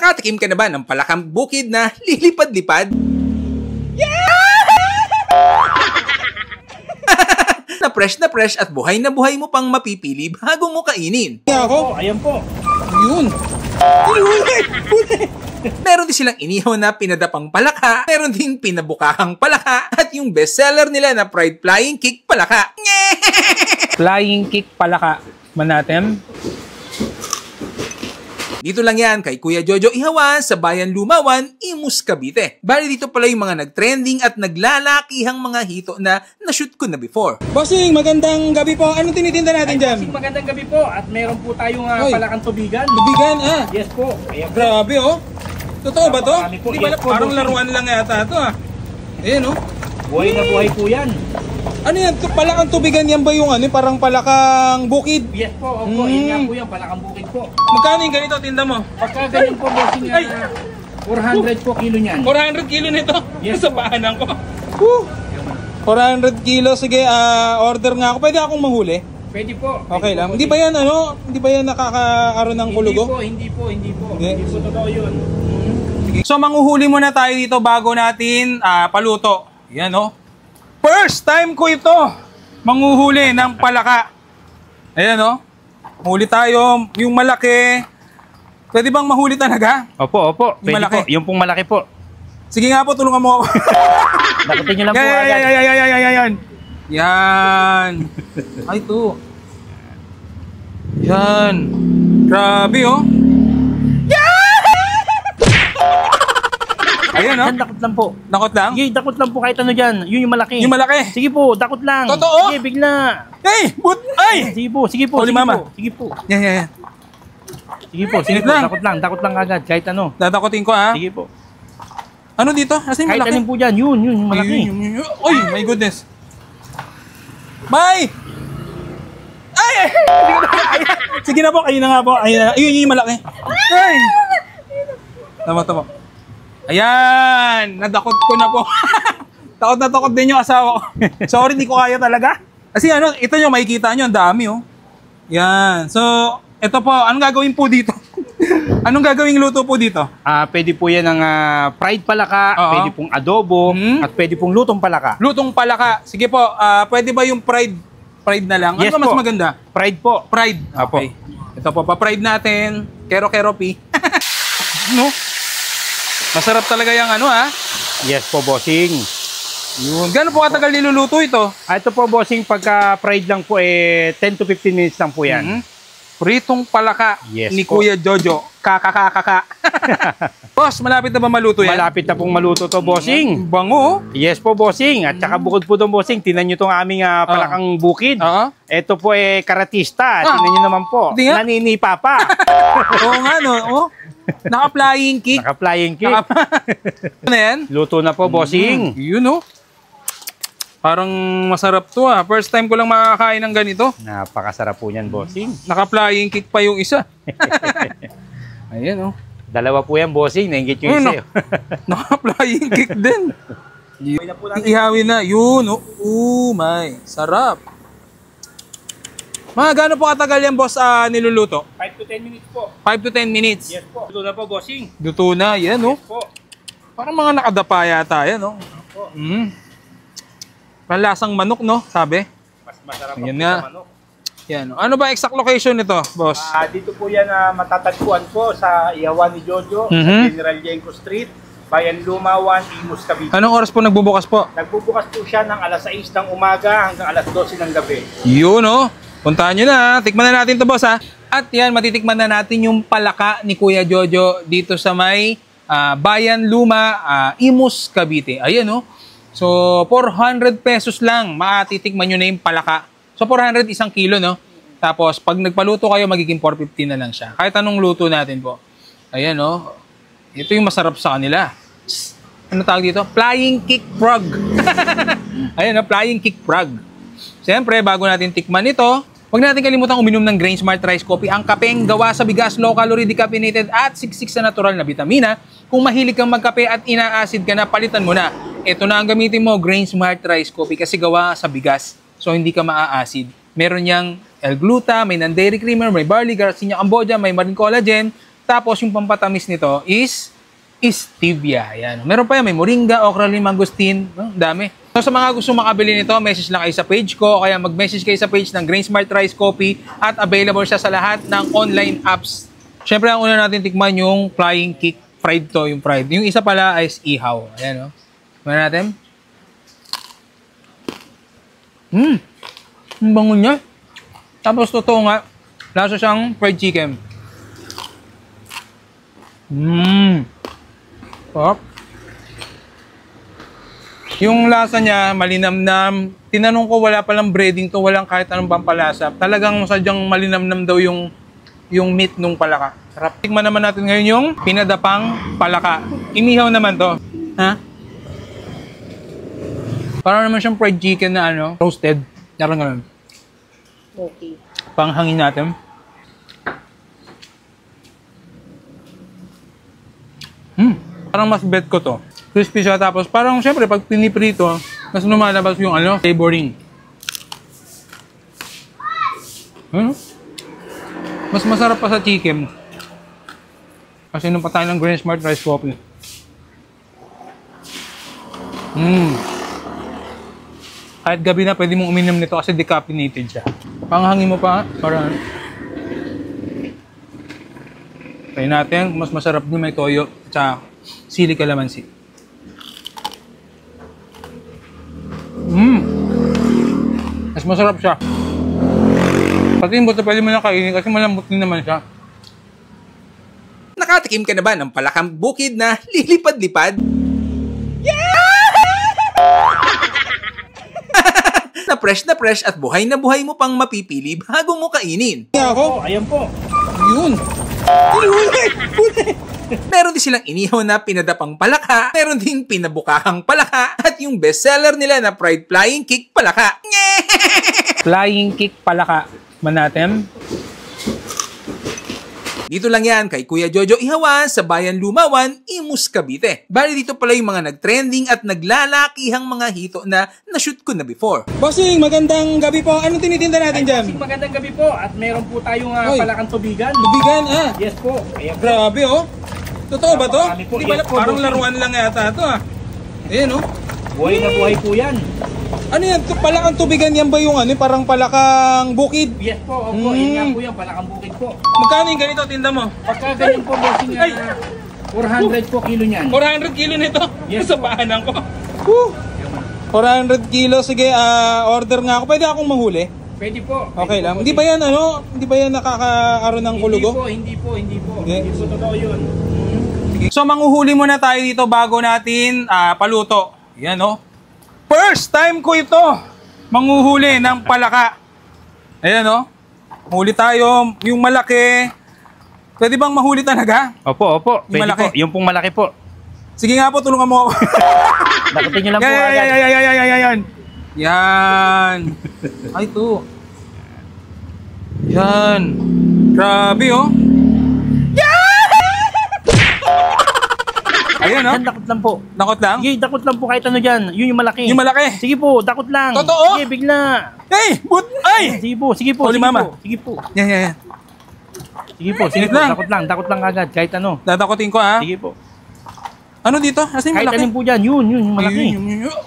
Nakatikim ka na ba ng palakang bukid na lilipad-lipad? Na fresh at buhay na buhay mo pang mapipili bago mo kainin. Ako? Ayan po. Yun. Meron din silang inihaw na pinadapang palaka, meron din pinabukahang palaka, at yung bestseller nila na fried flying kick palaka. Flying kick palaka. Man natin. Dito lang yan kay Kuya Jojo Ihawan sa Bayan Lumawan, Imus, Cavite. Bali dito pala yung mga nag-trending at naglalakihang mga hito na na-shoot ko na before. Bossing, magandang gabi po. Anong tinitinda natin dyan? Bossing, magandang gabi po. At meron po tayong palakang tubigan. Tubigan, Yes po. Ayan po. Grabe, oh. Totoo ba to? Marami po. Di ba, Yes po, parang bossing. laruan lang yata to, Ayan, oh. Buhay na buhay po yan. Ano yan? Palakang tubigan yan ba yung parang palakang bukid? Yes po. Opo. Yan nga po yan. Palakang bukid po. Magkano yung ganito tinda mo? Pagka ganyan po, bossing, 400 po kilo niyan. 400 kilo nito? Yes, Sa paanan ko. 400 kilo. Sige, order nga ako. Pwede akong mahuli? Pwede po. Okay lang. Hindi ba yan Hindi ba yan nakakaroon ng kulugo? Hindi po. Hindi. Hindi po totoo yun. So manghuhuli muna tayo dito bago natin paluto. Yan, oh. First time ko ito manghuhuli ng palaka. Ayan, oh. Huli tayo, yung malaki. Pwede bang mahuli talaga? Opo. Yung malaki. Po. Yung pong malaki po. Sige nga po, tulungan mo ako. Dakutin nyo lang po agad. Yan. Ay, ito. Yan. Grabe, oh. Ayan, oh. Yan, dakot lang po. Nakot lang? Sige, dakot lang po kahit ano dyan. Yun yung malaki. Yung malaki. Sige po, dakot lang. Totoo? Sige, bigla. Hey! Ay! Sige po. Holy mama. Sige po. Yan. Sige po. lang. Dakot lang agad kahit ano. Dadakotin ko, ha? Sige po. Ano dito? Asan yung Kahit malaki? alin po dyan, yun, yung malaki. Uy, my goodness. Bye! Ay! Sige na po, kayo na nga po. Ayun, yung malaki. Ay! Tama. Ayan! Nadakot ko na po. Takot na takot din yung asawa ko. Sorry, hindi ko kaya talaga. Kasi ito nyo, makikita nyo, ang dami, oh. Yan. So, ito po, anong gagawin po dito? Anong gagawing luto po dito? Pwede po yan ng fried palaka, Oo. pwede pong adobo, at pwede pong lutong palaka. Lutong palaka. Sige po, pwede ba yung fried na lang? Yes ano ba mas po. maganda? Fried po. Fried. Apo. Okay. Ito po, pa-fried natin. Kero pi. No? Masarap talaga yung Yes po, bossing. Yun. Gano'n po katagal niluluto ito? Ito po, bossing, pagka fried lang po, 10 to 15 minutes lang po yan. Pritong palaka Yes ni po. Kuya Jojo. Kakakakaka. Boss, malapit na ba maluto yan? Malapit na pong maluto to, bossing. Bango. Yes po, bossing. At saka bukod po doon, bossing, tinan nyo itong aming palakang bukid. Oo. Ito po karatista. Tinan nyo naman po. Hindi nga. Naninipa pa. Oo nga, no? Oh. Naka-flying kick. Naka-flying kick. Ano yan? Luto na po, bossing. Yun, oh. Parang masarap to, First time ko lang makakain ng ganito. Napakasarap po yan, bossing. Naka-flying kick pa yung isa. Ayan, oh. Dalawa po yan, bossing. Nainggit yung isa. Naka-flying kick din. Ihawin na. Yun, oh. Oh my. Sarap. Mga gano'n po katagal yan, boss, niluluto? 5 to 10 minutes po. 5 to 10 minutes. Yes po. Luto na po, bossing. Luto na. Yan, oh. Po. Parang mga nakadapa yata yan, oh. Palasang manok, no? Sabi. Mas masarap Ayan po nga. sa manok. Yan. Ano ba exact location nito, boss? Dito po yan matatagpuan po sa Ihawan ni Jojo, sa General Yenko Street, Bayan Lumawan, Imus, Cavite. Anong oras po nagbubukas po? Nagbubukas po siya ng alas 6 ng umaga hanggang alas 12 ng gabi. Yun, oh. Puntahan nyo na. Tikman na natin to, boss, ha? At yan, matitikman na natin yung palaka ni Kuya Jojo dito sa may Bayan Luma, Imus, Cavite. Ayan, oh. So, 400 pesos lang. Matitikman nyo na yung palaka. So, 400 isang kilo, no? Tapos, pag nagpaluto kayo, magiging 450 na lang siya. Kahit anong luto natin po. Ayan, no? Ito yung masarap sa kanila. Ano tawag dito? Flying kick frog. Ayan, no? Flying kick frog. Siyempre, bago natin tikman ito, huwag natin kalimutang uminom ng Grain Smart Rice Coffee. Ang kapeng gawa sa bigas, low calorie, decaffeinated at siksik sa natural na vitamina. Kung mahilig kang magkape at ina-acid ka na, palitan mo na. Ito na ang gamitin mo, Grain Smart Rice Coffee, kasi gawa sa bigas. So, hindi ka maa-acid. Meron niyang L-gluta, may non-dairy creamer, may barley, Garcinia Cambodia, may marine collagen, Tapos yung pampatamis nito is stevia. Ayan. Meron pa yan, may moringa, okra, mangosteen, dami. So sa mga gusto makabili nito, message lang kayo sa page ko, kaya mag-message kayo sa page ng Grain Smart Rice Coffee at available siya sa lahat ng online apps. Siyempre, ang una natin tikman yung Flying Kick fried to, yung fried. Yung isa pala is ihaw. Ayan, tikman natin. Ang bango niya. Tapos totoo nga, lasa siyang fried chicken. Sarap. Yung lasa niya, malinamnam. Tinanong ko, wala palang breading to, walang kahit anong pampalasa. Talagang sadyang malinamnam daw yung meat nung palaka. Sarap. Tikman naman natin ngayon yung pinadapang palaka. Inihaw naman to. Ha? Parang naman siyang fried chicken na roasted. Parang ganun. Okay. Panghangin natin. Parang mas bet ko to. Crispy siya, tapos parang syempre pag piniprito, mas lumalabas yung flavoring. Mas masarap pa sa chicken. Kasi nung pa tayo ng Grain Smart Rice Coffee. Kahit gabi na pwede mong uminom nito kasi decaffeinated siya. Panghangin mo pa, para try natin, mas masarap din may toyo at sili kalamansi. Mas masarap siya. Pati yung buto pwede mo na kainin kasi malambot din naman siya. Nakatikim ka na ba ng palakang bukid na lilipad-lipad? Na fresh at buhay na buhay mo pang mapipili bago mo kainin. Ako? Ayan po. Yun! Meron din silang inihaw na pinadapang palaka, meron ding pinabukakang palaka, at yung bestseller nila na fried Flying Kick palaka. Flying Kick palaka. Man natin. Dito lang yan kay Kuya Jojo Ihawan sa Bayan Lumawan, Imus, Cavite. Bali dito pala yung mga nagtrending at naglalakihang mga hito na na-shoot ko na before. Bossing, magandang gabi po. Anong tinitinda natin dyan? Magandang gabi po at meron po tayong palakang tubigan. Tubigan, Yes po. Ayan po. Grabe, Totoo ba to? Marami po. Hindi pala, Yes po, parang bossing. laruan lang yata ito, Ayan, Buhay na buhay po yan. Ano yan? Palakang tubigan yan ba yung parang palakang bukid? Yes po. Opo. Yan nga po yan. Palakang bukid po. Magkano yung ganito tinda mo? Pagka ganyan po, bossing, 400 po kilo niyan. 400 kilo nito? Yes, Sa paanan ko. 400 kilo. Sige, order nga ako. Pwede akong manghuli? Pwede po. Okay lang. Hindi ba yan Hindi ba yan nakakaroon ng kulugo? Hindi po. Hindi. Hindi po totoo yun. So manghuhuli muna tayo dito bago natin paluto. Yan First time ko ito manghuhuli ng palaka. Ayan huli tayo, yung malaki. Pwede bang mahuli talaga? Opo. Yung Pwede malaki. po. Yung pong malaki po. Sige nga po, tulungan mo ako. Dakutin nyo lang po agad. Yan. Ay, ito. Yan. Grabe, Ayan, Yan, dakot lang po. Nakot lang? Sige, dakot lang po kahit ano dyan. Yun yung malaki. Yung malaki? Sige po, dakot lang. Totoo? Sige, bigla. Hey! Ay! Sige po. Holy mama. Sige po. Yan. Sige po, Sige lang. dakot lang agad kahit ano. Dadakotin ko, ha? Sige po. Ano dito? Asan yung Kahit malaki? alin po dyan, yun, yung malaki. Yun.